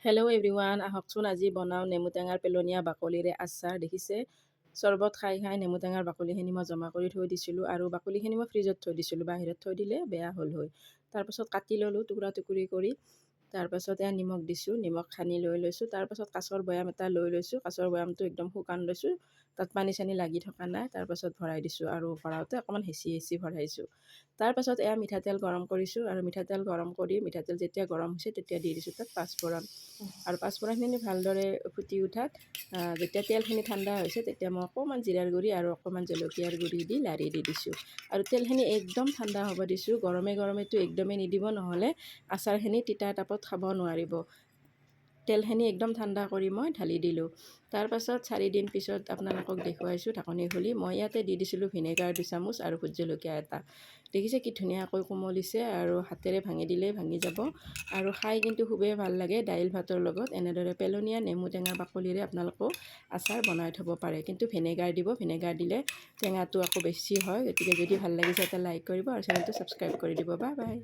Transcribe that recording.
Hello' everyone, আহকচোন আজি বনাওঁ নেমু টেঙাৰ পেলনীয়া বাকলিৰে আচাৰ। দেখিছে চৰ্বত খাই খাই নেমু টেঙাৰ বাকলিখিনি মই জমা কৰি থৈ দিছিলোঁ আৰু বাকলিখিনি মই ফ্ৰিজত থৈ দিছিলোঁ, বাহিৰত থৈ দিলে বেয়া হ'ল হয়। তাৰপাছত কাটি ল'লোঁ টুকুৰা টুকুৰি কৰি। তাৰপাছত এয়া নিমখ দিছোঁ, নিমখ সানি লৈছোঁ। তাৰপাছত কাঁচৰ বৈয়াম এটা লৈ লৈছোঁ, কাঁচৰ বৈয়ামটো একদম শুকান লৈছোঁ, তাত পানী চানী লাগি থকা নাই। তাৰপাছত ভৰাই দিছোঁ আৰু ভৰাওঁতে অকণমান হেঁচি ভৰাইছোঁ। তাৰপাছত এয়া মিঠাতেল গৰম কৰিছোঁ আৰু মিঠাতেল গৰম কৰি মিঠাতেল যেতিয়া গৰম হৈছে তেতিয়া দি দিছোঁ তাত পাঁচফোৰণ। আৰু পাঁচফোৰণখিনি ভালদৰে ফুটি উঠাত যেতিয়া তেলখিনি ঠাণ্ডা হৈছে তেতিয়া মই অকণমান জিৰাৰ গুড়ি আৰু অকণমান জলকীয়াৰ গুড়ি দি লাৰি দি দিছোঁ। আৰু তেলখিনি একদম ঠাণ্ডা হ'ব দিছোঁ, গৰমেটো একদমেই নিদিব, নহ'লে আচাৰখিনি তিতা তাপত খাব নোৱাৰিব। তেলখিনি একদম ঠাণ্ডা কৰি মই ঢালি দিলোঁ। তাৰপাছত 4 দিন পিছত আপোনালোকক দেখুৱাইছোঁ ঢাকনি খুলি। মই ইয়াতে দি দিছিলোঁ ভিনেগাৰ 2 চামুচ আৰু ভোট জলকীয়া এটা। দেখিছে কি ধুনীয়াকৈ কোমলিছে আৰু হাতেৰে ভাঙি দিলেই ভাঙি যাব আৰু খাই কিন্তু খুবেই ভাল লাগে। দাইল ভাতৰ লগত এনেদৰে পেলনীয়া নেমু টেঙা বাকলিৰে আপোনালোকেও আচাৰ বনাই থ'ব পাৰে, কিন্তু ভিনেগাৰ দিব। ভিনেগাৰ দিলে টেঙাটো আকৌ বেছি হয়। গতিকে যদি ভাল লাগিছে এটা লাইক কৰিব আৰু চেনেলটো ছাবস্ক্ৰাইব কৰি দিব। Bye bye.